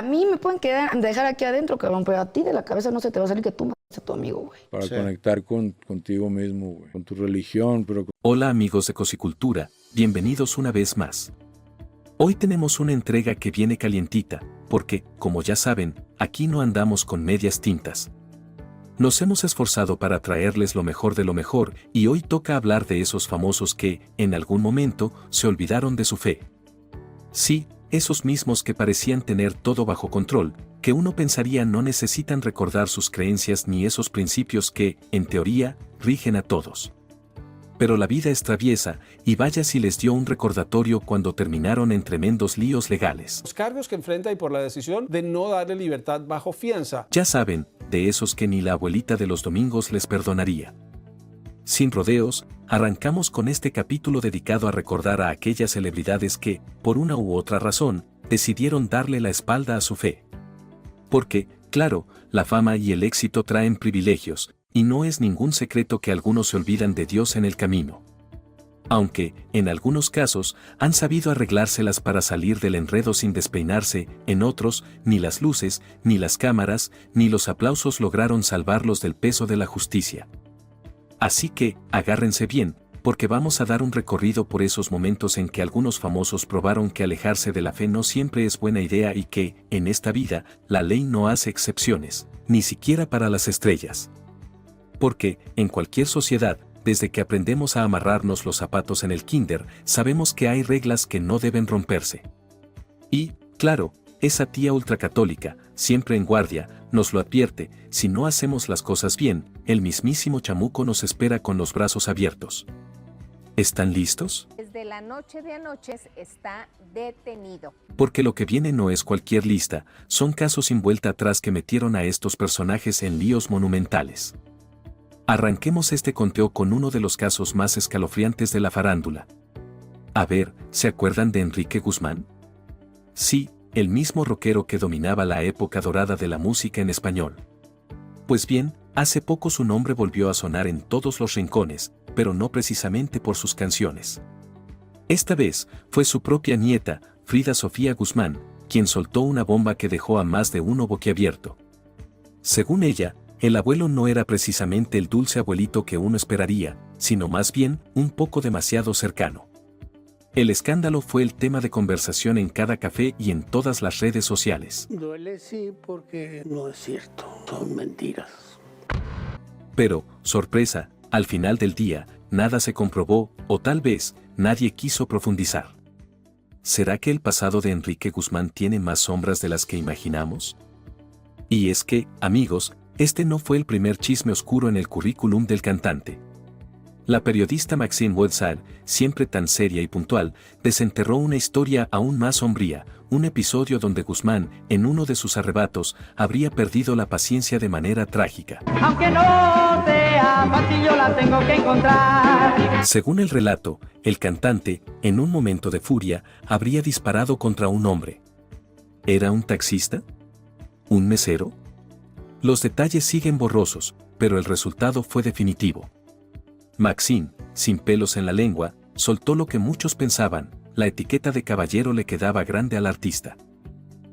A mí me pueden dejar aquí adentro, cabrón, pero a ti de la cabeza no se te va a salir que tú mates a tu amigo, güey. Para conectar contigo mismo, güey, con tu religión, pero... Hola amigos de Cosicultura, bienvenidos una vez más. Hoy tenemos una entrega que viene calientita, porque, como ya saben, aquí no andamos con medias tintas. Nos hemos esforzado para traerles lo mejor de lo mejor, y hoy toca hablar de esos famosos que, en algún momento, se olvidaron de su fe. Sí, esos mismos que parecían tener todo bajo control, que uno pensaría no necesitan recordar sus creencias ni esos principios que, en teoría, rigen a todos. Pero la vida es traviesa, y vaya si les dio un recordatorio cuando terminaron en tremendos líos legales. Los cargos que enfrenta y por la decisión de no darle libertad bajo fianza. Ya saben, de esos que ni la abuelita de los domingos les perdonaría. Sin rodeos, arrancamos con este capítulo dedicado a recordar a aquellas celebridades que, por una u otra razón, decidieron darle la espalda a su fe. Porque, claro, la fama y el éxito traen privilegios, y no es ningún secreto que algunos se olvidan de Dios en el camino. Aunque, en algunos casos, han sabido arreglárselas para salir del enredo sin despeinarse, en otros, ni las luces, ni las cámaras, ni los aplausos lograron salvarlos del peso de la justicia. Así que, agárrense bien, porque vamos a dar un recorrido por esos momentos en que algunos famosos probaron que alejarse de la fe no siempre es buena idea y que, en esta vida, la ley no hace excepciones, ni siquiera para las estrellas. Porque, en cualquier sociedad, desde que aprendemos a amarrarnos los zapatos en el kinder, sabemos que hay reglas que no deben romperse. Y, claro, esa tía ultracatólica, siempre en guardia, nos lo advierte: si no hacemos las cosas bien, el mismísimo chamuco nos espera con los brazos abiertos. ¿Están listos? Desde la noche de anoches está detenido. Porque lo que viene no es cualquier lista, son casos sin vuelta atrás que metieron a estos personajes en líos monumentales. Arranquemos este conteo con uno de los casos más escalofriantes de la farándula. A ver, ¿se acuerdan de Enrique Guzmán? Sí, el mismo rockero que dominaba la época dorada de la música en español. Pues bien, hace poco su nombre volvió a sonar en todos los rincones, pero no precisamente por sus canciones. Esta vez, fue su propia nieta, Frida Sofía Guzmán, quien soltó una bomba que dejó a más de uno boquiabierto. Según ella, el abuelo no era precisamente el dulce abuelito que uno esperaría, sino más bien, un poco demasiado cercano. El escándalo fue el tema de conversación en cada café y en todas las redes sociales. Duele sí, porque no es cierto, son mentiras. Pero, sorpresa, al final del día, nada se comprobó, o tal vez, nadie quiso profundizar. ¿Será que el pasado de Enrique Guzmán tiene más sombras de las que imaginamos? Y es que, amigos, este no fue el primer chisme oscuro en el currículum del cantante. La periodista Maxine Woodside, siempre tan seria y puntual, desenterró una historia aún más sombría, un episodio donde Guzmán, en uno de sus arrebatos, habría perdido la paciencia de manera trágica. Aunque no sea fácil, yo la tengo que encontrar. Según el relato, el cantante, en un momento de furia, habría disparado contra un hombre. ¿Era un taxista? ¿Un mesero? Los detalles siguen borrosos, pero el resultado fue definitivo. Maxine, sin pelos en la lengua, soltó lo que muchos pensaban: la etiqueta de caballero le quedaba grande al artista.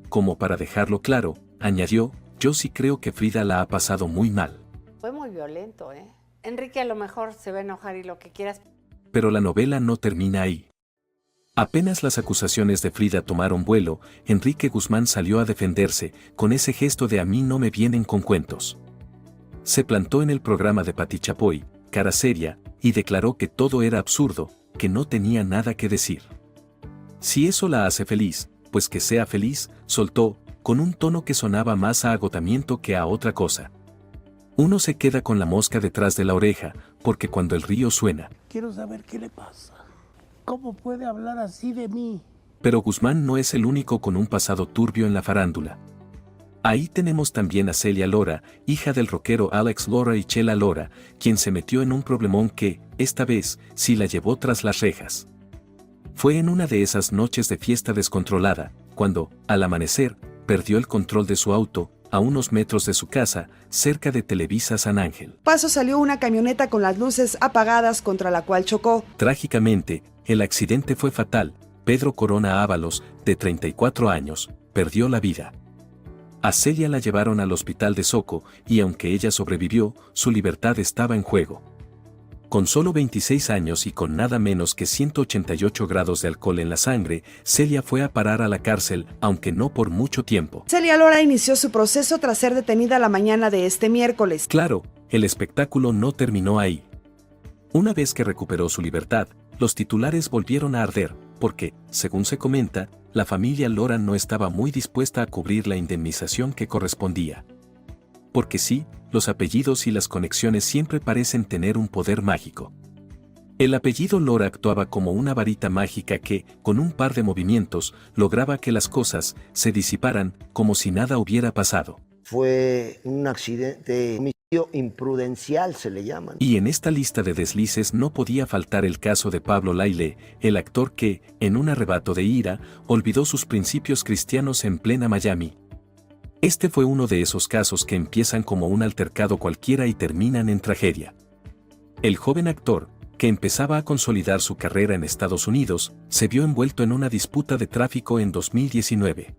Como para dejarlo claro, añadió: yo sí creo que Frida la ha pasado muy mal. Fue muy violento, ¿eh? Enrique a lo mejor se va a enojar y lo que quieras. Pero la novela no termina ahí. Apenas las acusaciones de Frida tomaron vuelo, Enrique Guzmán salió a defenderse, con ese gesto de "a mí no me vienen con cuentos". Se plantó en el programa de Pati Chapoy, Cara Seria, y declaró que todo era absurdo, que no tenía nada que decir. Si eso la hace feliz, pues que sea feliz, soltó, con un tono que sonaba más a agotamiento que a otra cosa. Uno se queda con la mosca detrás de la oreja, porque cuando el río suena... Quiero saber qué le pasa. ¿Cómo puede hablar así de mí? Pero Guzmán no es el único con un pasado turbio en la farándula. Ahí tenemos también a Celia Lora, hija del rockero Alex Lora y Chela Lora, quien se metió en un problemón que, esta vez, sí la llevó tras las rejas. Fue en una de esas noches de fiesta descontrolada, cuando, al amanecer, perdió el control de su auto, a unos metros de su casa, cerca de Televisa San Ángel. Paso salió una camioneta con las luces apagadas contra la cual chocó. Trágicamente, el accidente fue fatal. Pedro Corona Ábalos, de 34 años, perdió la vida. A Celia la llevaron al hospital de Soco y aunque ella sobrevivió, su libertad estaba en juego. Con solo 26 años y con nada menos que 188 grados de alcohol en la sangre, Celia fue a parar a la cárcel, aunque no por mucho tiempo. Celia Lora inició su proceso tras ser detenida la mañana de este miércoles. Claro, el espectáculo no terminó ahí. Una vez que recuperó su libertad, los titulares volvieron a arder, porque, según se comenta, la familia Lora no estaba muy dispuesta a cubrir la indemnización que correspondía. Porque sí, los apellidos y las conexiones siempre parecen tener un poder mágico. El apellido Lora actuaba como una varita mágica que, con un par de movimientos, lograba que las cosas se disiparan como si nada hubiera pasado. Fue un accidente, homicidio imprudencial se le llama. Y en esta lista de deslices no podía faltar el caso de Pablo Lyle, el actor que, en un arrebato de ira, olvidó sus principios cristianos en plena Miami. Este fue uno de esos casos que empiezan como un altercado cualquiera y terminan en tragedia. El joven actor, que empezaba a consolidar su carrera en Estados Unidos, se vio envuelto en una disputa de tráfico en 2019.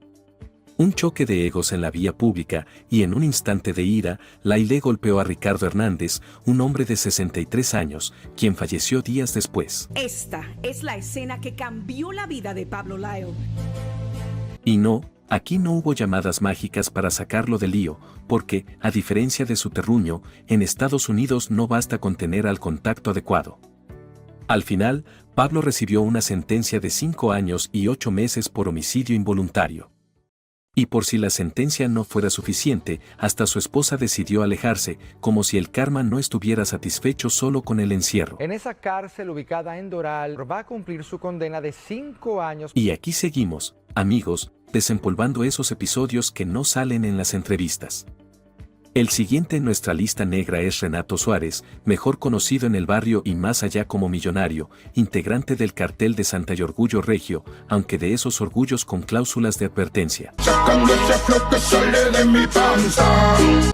Un choque de egos en la vía pública y en un instante de ira, Lyle golpeó a Ricardo Hernández, un hombre de 63 años, quien falleció días después. Esta es la escena que cambió la vida de Pablo Lyle. Y no, aquí no hubo llamadas mágicas para sacarlo del lío, porque, a diferencia de su terruño, en Estados Unidos no basta con tener al contacto adecuado. Al final, Pablo recibió una sentencia de 5 años y 8 meses por homicidio involuntario. Y por si la sentencia no fuera suficiente, hasta su esposa decidió alejarse, como si el karma no estuviera satisfecho solo con el encierro. En esa cárcel ubicada en Doral, va a cumplir su condena de 5 años. Y aquí seguimos, amigos, desempolvando esos episodios que no salen en las entrevistas. El siguiente en nuestra lista negra es Renato Suárez, mejor conocido en el barrio y más allá como Millonario, integrante del cartel de Santa y Orgullo Regio, aunque de esos orgullos con cláusulas de advertencia.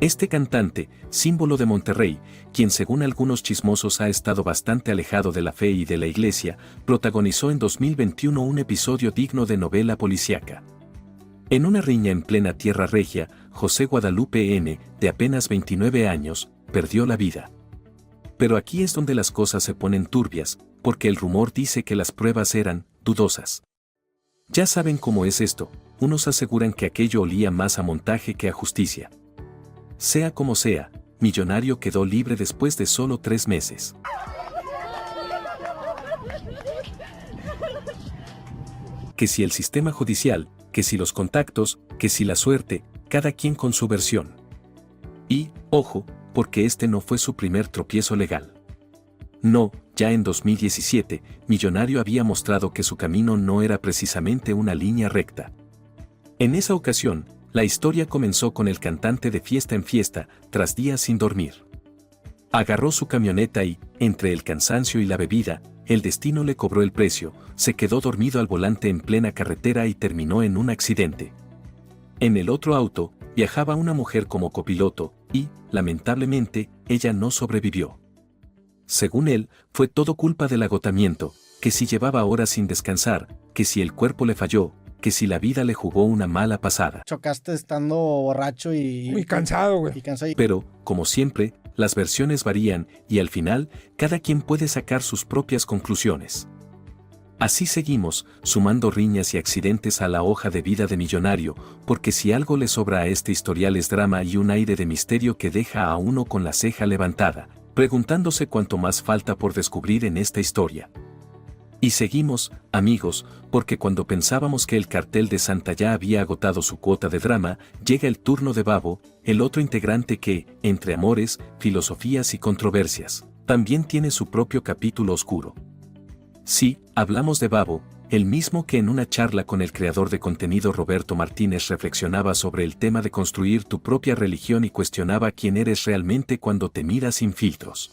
Este cantante, símbolo de Monterrey, quien según algunos chismosos ha estado bastante alejado de la fe y de la iglesia, protagonizó en 2021 un episodio digno de novela policíaca. En una riña en plena tierra regia, José Guadalupe N., de apenas 29 años, perdió la vida. Pero aquí es donde las cosas se ponen turbias, porque el rumor dice que las pruebas eran dudosas. Ya saben cómo es esto, unos aseguran que aquello olía más a montaje que a justicia. Sea como sea, Millonario quedó libre después de solo 3 meses. Que si el sistema judicial, que si los contactos, que si la suerte, cada quien con su versión. Y, ojo, porque este no fue su primer tropiezo legal. No, ya en 2017, Millonario había mostrado que su camino no era precisamente una línea recta. En esa ocasión, la historia comenzó con el cantante de fiesta en fiesta, tras días sin dormir. Agarró su camioneta y, entre el cansancio y la bebida, el destino le cobró el precio, se quedó dormido al volante en plena carretera y terminó en un accidente. En el otro auto, viajaba una mujer como copiloto, y, lamentablemente, ella no sobrevivió. Según él, fue todo culpa del agotamiento, que si llevaba horas sin descansar, que si el cuerpo le falló, que si la vida le jugó una mala pasada. Chocaste estando borracho y... Muy cansado, güey. Pero, como siempre, las versiones varían y al final, cada quien puede sacar sus propias conclusiones. Así seguimos, sumando riñas y accidentes a la hoja de vida de Millonario, porque si algo le sobra a este historial es drama y un aire de misterio que deja a uno con la ceja levantada, preguntándose cuánto más falta por descubrir en esta historia. Y seguimos, amigos, porque cuando pensábamos que el cartel de Santa ya había agotado su cuota de drama, llega el turno de Babo, el otro integrante que, entre amores, filosofías y controversias, también tiene su propio capítulo oscuro. Sí, hablamos de Babo, el mismo que en una charla con el creador de contenido Roberto Martínez reflexionaba sobre el tema de construir tu propia religión y cuestionaba quién eres realmente cuando te miras sin filtros.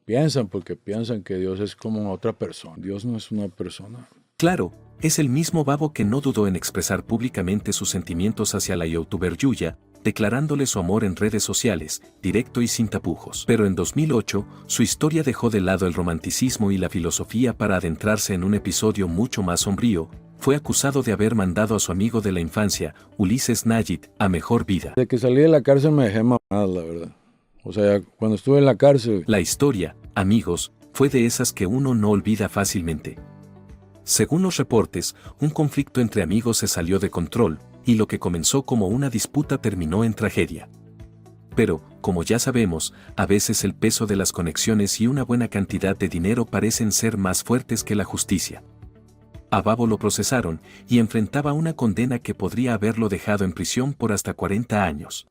Piensan porque piensan que Dios es como otra persona. Dios no es una persona. Claro, es el mismo Babo que no dudó en expresar públicamente sus sentimientos hacia la youtuber Yuya, declarándole su amor en redes sociales, directo y sin tapujos. Pero en 2008, su historia dejó de lado el romanticismo y la filosofía para adentrarse en un episodio mucho más sombrío, fue acusado de haber mandado a su amigo de la infancia, Ulises Nayit, a mejor vida. De que salí de la cárcel me dejé mamadas, la verdad. O sea, cuando estuve en la cárcel... La historia, amigos, fue de esas que uno no olvida fácilmente. Según los reportes, un conflicto entre amigos se salió de control, y lo que comenzó como una disputa terminó en tragedia. Pero, como ya sabemos, a veces el peso de las conexiones y una buena cantidad de dinero parecen ser más fuertes que la justicia. A Babo lo procesaron y enfrentaba una condena que podría haberlo dejado en prisión por hasta 40 años.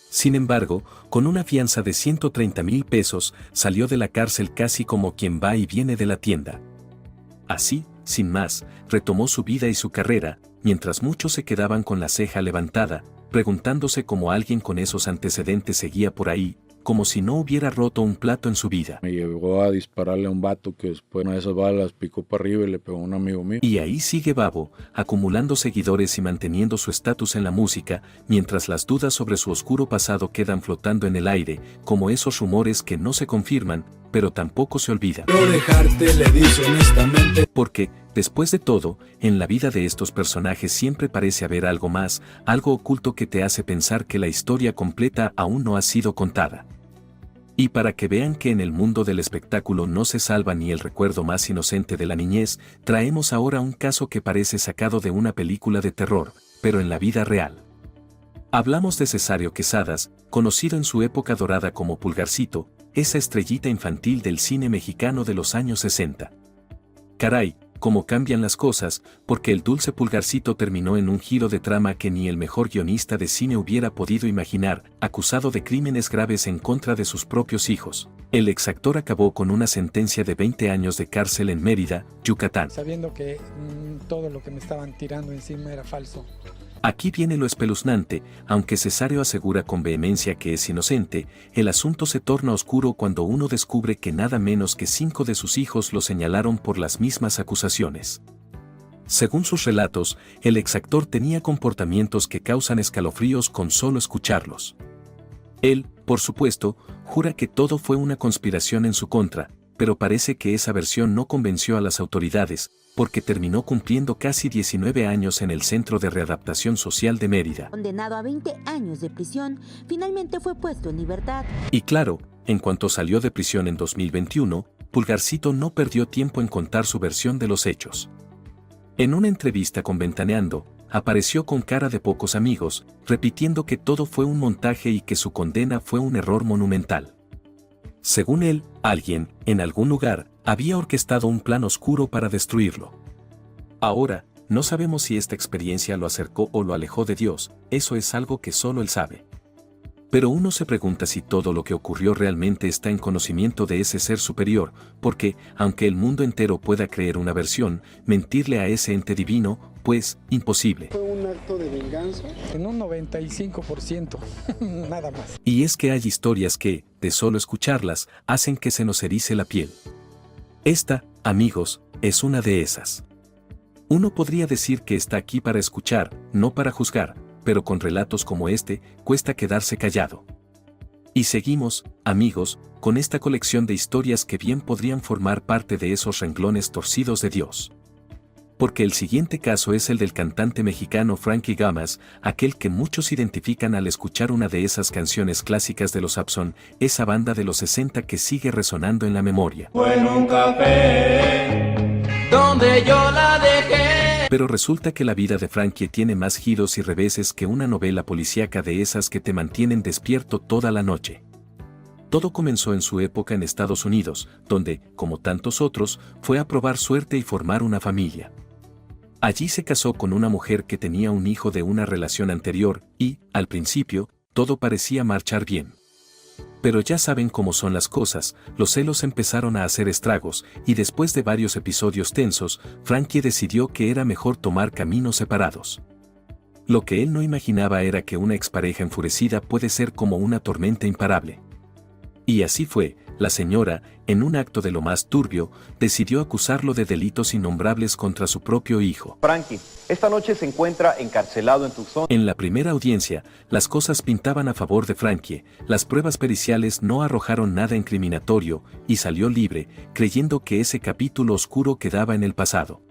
Sin embargo, con una fianza de 130,000 pesos, salió de la cárcel casi como quien va y viene de la tienda. Así, sin más, retomó su vida y su carrera, mientras muchos se quedaban con la ceja levantada, preguntándose cómo alguien con esos antecedentes seguía por ahí, como si no hubiera roto un plato en su vida. Me llevó a dispararle a un vato que después una de esas balas picó para arriba y le pegó a un amigo mío. Y ahí sigue Babo, acumulando seguidores y manteniendo su estatus en la música, mientras las dudas sobre su oscuro pasado quedan flotando en el aire, como esos rumores que no se confirman, pero tampoco se olvidan. No dejarte, le dice honestamente. Porque, después de todo, en la vida de estos personajes siempre parece haber algo más, algo oculto que te hace pensar que la historia completa aún no ha sido contada. Y para que vean que en el mundo del espectáculo no se salva ni el recuerdo más inocente de la niñez, traemos ahora un caso que parece sacado de una película de terror, pero en la vida real. Hablamos de Cesario Quesadas, conocido en su época dorada como Pulgarcito, esa estrellita infantil del cine mexicano de los años 60. Caray, cómo cambian las cosas, porque el dulce Pulgarcito terminó en un giro de trama que ni el mejor guionista de cine hubiera podido imaginar, acusado de crímenes graves en contra de sus propios hijos. El exactor acabó con una sentencia de 20 años de cárcel en Mérida, Yucatán. Sabiendo que todo lo que me estaban tirando encima era falso. Aquí viene lo espeluznante, aunque Cesario asegura con vehemencia que es inocente, el asunto se torna oscuro cuando uno descubre que nada menos que 5 de sus hijos lo señalaron por las mismas acusaciones. Según sus relatos, el exactor tenía comportamientos que causan escalofríos con solo escucharlos. Él, por supuesto, jura que todo fue una conspiración en su contra, pero parece que esa versión no convenció a las autoridades, porque terminó cumpliendo casi 19 años en el Centro de Readaptación Social de Mérida. Condenado a 20 años de prisión, finalmente fue puesto en libertad. Y claro, en cuanto salió de prisión en 2021, Pulgarcito no perdió tiempo en contar su versión de los hechos. En una entrevista con Ventaneando, apareció con cara de pocos amigos, repitiendo que todo fue un montaje y que su condena fue un error monumental. Según él, alguien, en algún lugar, había orquestado un plan oscuro para destruirlo. Ahora, no sabemos si esta experiencia lo acercó o lo alejó de Dios, eso es algo que solo él sabe. Pero uno se pregunta si todo lo que ocurrió realmente está en conocimiento de ese ser superior, porque, aunque el mundo entero pueda creer una versión, mentirle a ese ente divino, pues, imposible. ¿Fue un acto de venganza? En un 95%, nada más. Y es que hay historias que, de solo escucharlas, hacen que se nos erice la piel. Esta, amigos, es una de esas. Uno podría decir que está aquí para escuchar, no para juzgar, pero con relatos como este, cuesta quedarse callado. Y seguimos, amigos, con esta colección de historias que bien podrían formar parte de esos renglones torcidos de Dios. Porque el siguiente caso es el del cantante mexicano Frankie Gamas, aquel que muchos identifican al escuchar una de esas canciones clásicas de los Abson, esa banda de los 60 que sigue resonando en la memoria. Fue en un café donde yo la dejé. Pero resulta que la vida de Frankie tiene más giros y reveses que una novela policíaca de esas que te mantienen despierto toda la noche. Todo comenzó en su época en Estados Unidos, donde, como tantos otros, fue a probar suerte y formar una familia. Allí se casó con una mujer que tenía un hijo de una relación anterior y, al principio, todo parecía marchar bien. Pero ya saben cómo son las cosas, los celos empezaron a hacer estragos, y después de varios episodios tensos, Frankie decidió que era mejor tomar caminos separados. Lo que él no imaginaba era que una expareja enfurecida puede ser como una tormenta imparable. Y así fue, la señora, en un acto de lo más turbio, decidió acusarlo de delitos innombrables contra su propio hijo. Frankie, esta noche se encuentra encarcelado en Tucson. En la primera audiencia, las cosas pintaban a favor de Frankie, las pruebas periciales no arrojaron nada incriminatorio, y salió libre, creyendo que ese capítulo oscuro quedaba en el pasado.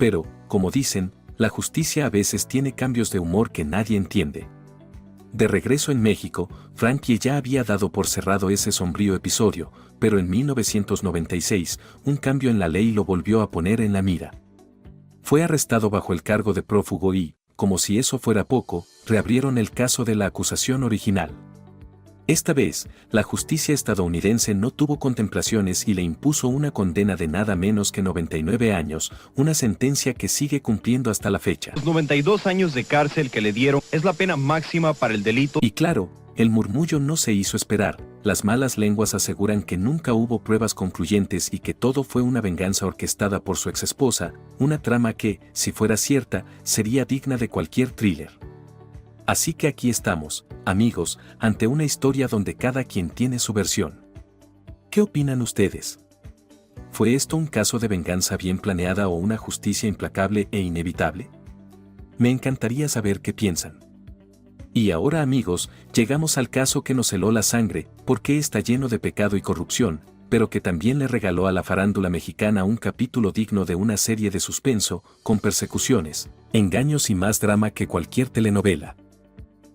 Pero, como dicen, la justicia a veces tiene cambios de humor que nadie entiende. De regreso en México, Frankie ya había dado por cerrado ese sombrío episodio, pero en 1996, un cambio en la ley lo volvió a poner en la mira. Fue arrestado bajo el cargo de prófugo y, como si eso fuera poco, reabrieron el caso de la acusación original. Esta vez, la justicia estadounidense no tuvo contemplaciones y le impuso una condena de nada menos que 99 años, una sentencia que sigue cumpliendo hasta la fecha. Los 92 años de cárcel que le dieron es la pena máxima para el delito. Y claro, el murmullo no se hizo esperar. Las malas lenguas aseguran que nunca hubo pruebas concluyentes y que todo fue una venganza orquestada por su exesposa, una trama que, si fuera cierta, sería digna de cualquier thriller. Así que aquí estamos, amigos, ante una historia donde cada quien tiene su versión. ¿Qué opinan ustedes? ¿Fue esto un caso de venganza bien planeada o una justicia implacable e inevitable? Me encantaría saber qué piensan. Y ahora, amigos, llegamos al caso que nos heló la sangre, porque está lleno de pecado y corrupción, pero que también le regaló a la farándula mexicana un capítulo digno de una serie de suspenso, con persecuciones, engaños y más drama que cualquier telenovela.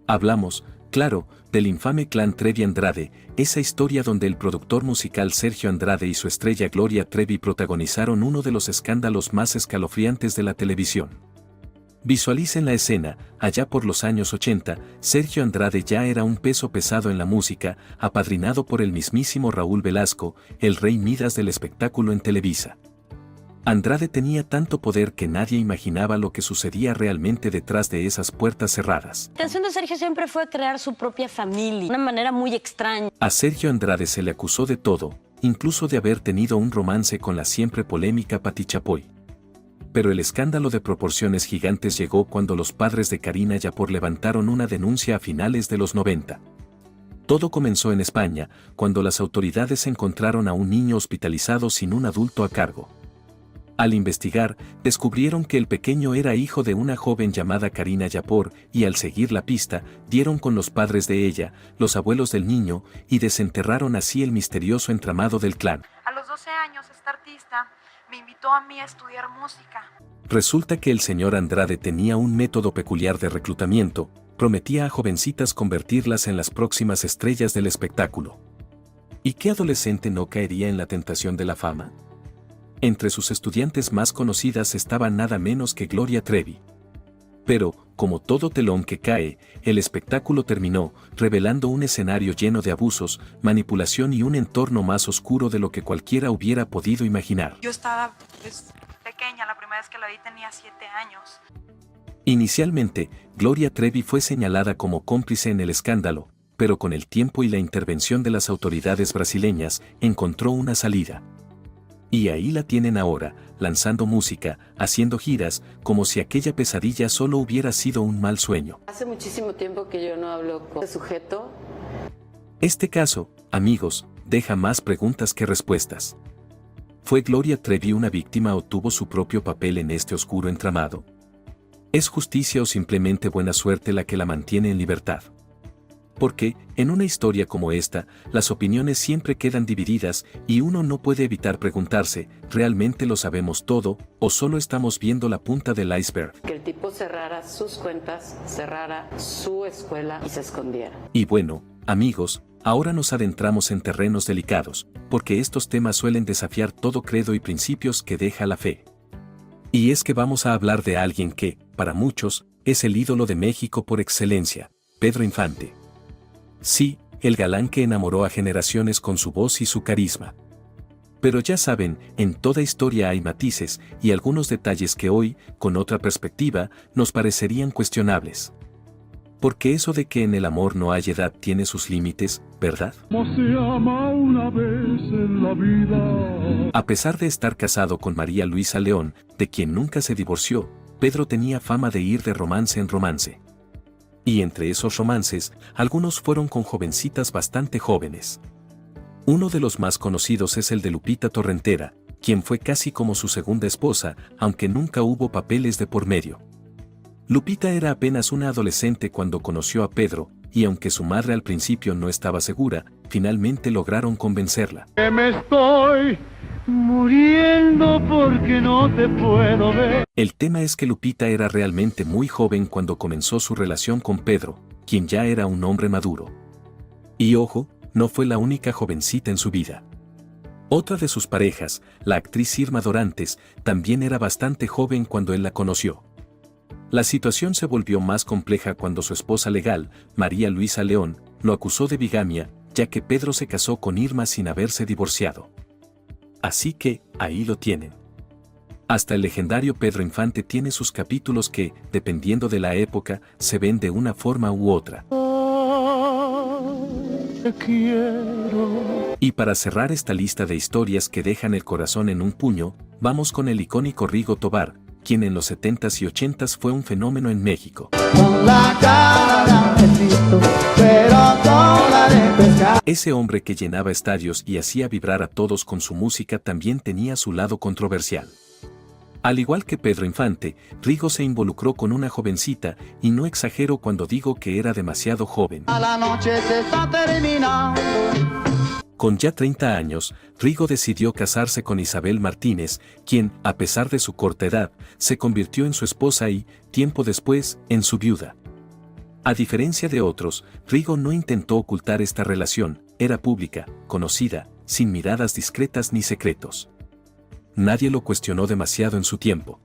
Hablamos, claro, del infame clan Trevi Andrade, esa historia donde el productor musical Sergio Andrade y su estrella Gloria Trevi protagonizaron uno de los escándalos más escalofriantes de la televisión. Visualicen la escena, allá por los años 80, Sergio Andrade ya era un peso pesado en la música, apadrinado por el mismísimo Raúl Velasco, el rey Midas del espectáculo en Televisa. Andrade tenía tanto poder que nadie imaginaba lo que sucedía realmente detrás de esas puertas cerradas. La intención de Sergio siempre fue crear su propia familia, de una manera muy extraña. A Sergio Andrade se le acusó de todo, incluso de haber tenido un romance con la siempre polémica Pati Chapoy. Pero el escándalo de proporciones gigantes llegó cuando los padres de Karina Yapor levantaron una denuncia a finales de los 90. Todo comenzó en España, cuando las autoridades encontraron a un niño hospitalizado sin un adulto a cargo. Al investigar, descubrieron que el pequeño era hijo de una joven llamada Karina Yapor, y al seguir la pista, dieron con los padres de ella, los abuelos del niño, y desenterraron así el misterioso entramado del clan. A los 12 años, esta artista me invitó a mí a estudiar música. Resulta que el señor Andrade tenía un método peculiar de reclutamiento, prometía a jovencitas convertirlas en las próximas estrellas del espectáculo. ¿Y qué adolescente no caería en la tentación de la fama? Entre sus estudiantes más conocidas estaba nada menos que Gloria Trevi. Pero, como todo telón que cae, el espectáculo terminó, revelando un escenario lleno de abusos, manipulación y un entorno más oscuro de lo que cualquiera hubiera podido imaginar. Yo estaba pequeña, la primera vez que la vi tenía 7 años. Inicialmente, Gloria Trevi fue señalada como cómplice en el escándalo, pero con el tiempo y la intervención de las autoridades brasileñas, encontró una salida. Y ahí la tienen ahora, lanzando música, haciendo giras, como si aquella pesadilla solo hubiera sido un mal sueño. Hace muchísimo tiempo que yo no hablo con este sujeto. Este caso, amigos, deja más preguntas que respuestas. ¿Fue Gloria Trevi una víctima o tuvo su propio papel en este oscuro entramado? ¿Es justicia o simplemente buena suerte la que la mantiene en libertad? Porque, en una historia como esta, las opiniones siempre quedan divididas y uno no puede evitar preguntarse, ¿realmente lo sabemos todo o solo estamos viendo la punta del iceberg? Que el tipo cerrara sus cuentas, cerrara su escuela y se escondiera. Y bueno, amigos, ahora nos adentramos en terrenos delicados, porque estos temas suelen desafiar todo credo y principios que deja la fe. Y es que vamos a hablar de alguien que, para muchos, es el ídolo de México por excelencia, Pedro Infante. Sí, el galán que enamoró a generaciones con su voz y su carisma. Pero ya saben, en toda historia hay matices y algunos detalles que hoy, con otra perspectiva, nos parecerían cuestionables. Porque eso de que en el amor no hay edad tiene sus límites, ¿verdad? A pesar de estar casado con María Luisa León, de quien nunca se divorció, Pedro tenía fama de ir de romance en romance. Y entre esos romances, algunos fueron con jovencitas bastante jóvenes. Uno de los más conocidos es el de Lupita Torrentera, quien fue casi como su segunda esposa, aunque nunca hubo papeles de por medio. Lupita era apenas una adolescente cuando conoció a Pedro, y aunque su madre al principio no estaba segura, finalmente lograron convencerla. Que me estoy Muriendo porque no te puedo ver. El tema es que Lupita era realmente muy joven cuando comenzó su relación con Pedro, quien ya era un hombre maduro. Y ojo, no fue la única jovencita en su vida. Otra de sus parejas, la actriz Irma Dorantes, también era bastante joven cuando él la conoció. La situación se volvió más compleja cuando su esposa legal, María Luisa León, lo acusó de bigamia, ya que Pedro se casó con Irma sin haberse divorciado. Así que, ahí lo tienen. Hasta el legendario Pedro Infante tiene sus capítulos que, dependiendo de la época, se ven de una forma u otra. Te quiero. Y para cerrar esta lista de historias que dejan el corazón en un puño, vamos con el icónico Rigo Tobar, quien en los 70s y 80s fue un fenómeno en México. Con la cara de Cristo, pero toda de pescado. Ese hombre que llenaba estadios y hacía vibrar a todos con su música también tenía su lado controversial. Al igual que Pedro Infante, Rigo se involucró con una jovencita, y no exagero cuando digo que era demasiado joven. A la noche se está terminando. Con ya 30 años, Rigo decidió casarse con Isabel Martínez, quien, a pesar de su corta edad, se convirtió en su esposa y, tiempo después, en su viuda. A diferencia de otros, Rigo no intentó ocultar esta relación, era pública, conocida, sin miradas discretas ni secretos. Nadie lo cuestionó demasiado en su tiempo.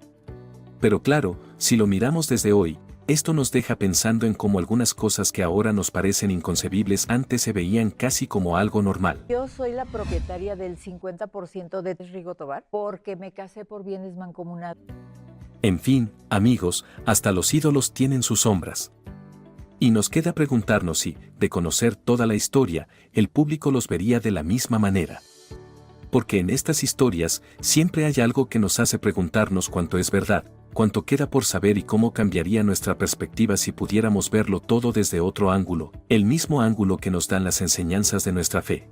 Pero claro, si lo miramos desde hoy, esto nos deja pensando en cómo algunas cosas que ahora nos parecen inconcebibles antes se veían casi como algo normal. Yo soy la propietaria del 50% de Rigo Tobar porque me casé por bienes mancomunados. En fin, amigos, hasta los ídolos tienen sus sombras. Y nos queda preguntarnos si, de conocer toda la historia, el público los vería de la misma manera. Porque en estas historias siempre hay algo que nos hace preguntarnos cuánto es verdad, cuánto queda por saber y cómo cambiaría nuestra perspectiva si pudiéramos verlo todo desde otro ángulo, el mismo ángulo que nos dan las enseñanzas de nuestra fe.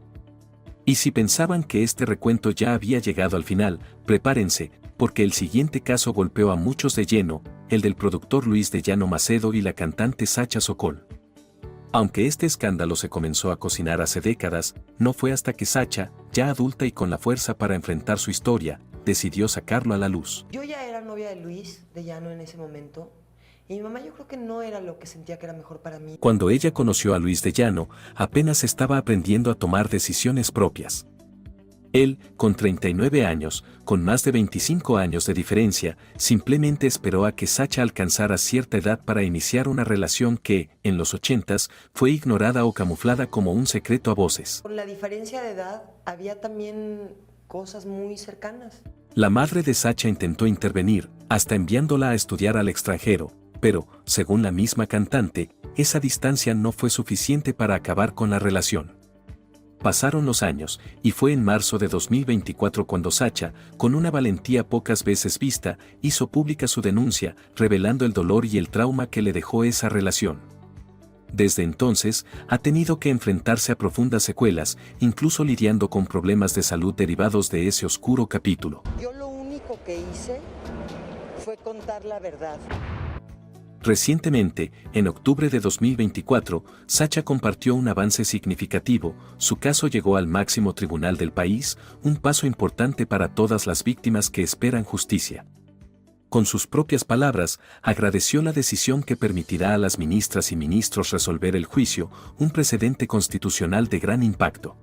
Y si pensaban que este recuento ya había llegado al final, prepárense, porque el siguiente caso golpeó a muchos de lleno, el del productor Luis de Llano Macedo y la cantante Sacha Sokol. Aunque este escándalo se comenzó a cocinar hace décadas, no fue hasta que Sacha, ya adulta y con la fuerza para enfrentar su historia, decidió sacarlo a la luz. Yo ya era novia de Luis de Llano en ese momento, y mi mamá yo creo que no era lo que sentía que era mejor para mí. Cuando ella conoció a Luis de Llano, apenas estaba aprendiendo a tomar decisiones propias. Él, con 39 años, con más de 25 años de diferencia, simplemente esperó a que Sacha alcanzara cierta edad para iniciar una relación que, en los 80s, fue ignorada o camuflada como un secreto a voces. Con la diferencia de edad, había también cosas muy cercanas. La madre de Sacha intentó intervenir, hasta enviándola a estudiar al extranjero, pero, según la misma cantante, esa distancia no fue suficiente para acabar con la relación. Pasaron los años, y fue en marzo de 2024 cuando Sacha, con una valentía pocas veces vista, hizo pública su denuncia, revelando el dolor y el trauma que le dejó esa relación. Desde entonces, ha tenido que enfrentarse a profundas secuelas, incluso lidiando con problemas de salud derivados de ese oscuro capítulo. Yo lo único que hice fue contar la verdad. Recientemente, en octubre de 2024, Sacha compartió un avance significativo, su caso llegó al máximo tribunal del país, un paso importante para todas las víctimas que esperan justicia. Con sus propias palabras, agradeció la decisión que permitirá a las ministras y ministros resolver el juicio, un precedente constitucional de gran impacto.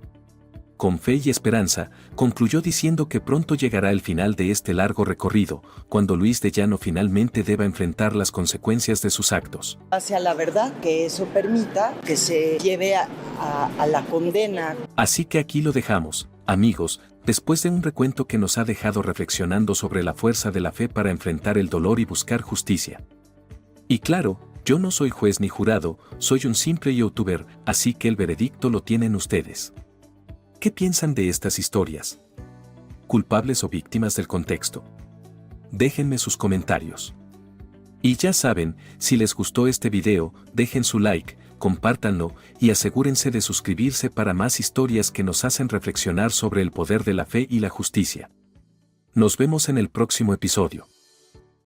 Con fe y esperanza, concluyó diciendo que pronto llegará el final de este largo recorrido, cuando Luis de Llano finalmente deba enfrentar las consecuencias de sus actos. Hacia la verdad, que eso permita que se lleve a la condena. Así que aquí lo dejamos, amigos, después de un recuento que nos ha dejado reflexionando sobre la fuerza de la fe para enfrentar el dolor y buscar justicia. Y claro, yo no soy juez ni jurado, soy un simple youtuber, así que el veredicto lo tienen ustedes. ¿Qué piensan de estas historias? ¿Culpables o víctimas del contexto? Déjenme sus comentarios. Y ya saben, si les gustó este video, dejen su like, compártanlo y asegúrense de suscribirse para más historias que nos hacen reflexionar sobre el poder de la fe y la justicia. Nos vemos en el próximo episodio.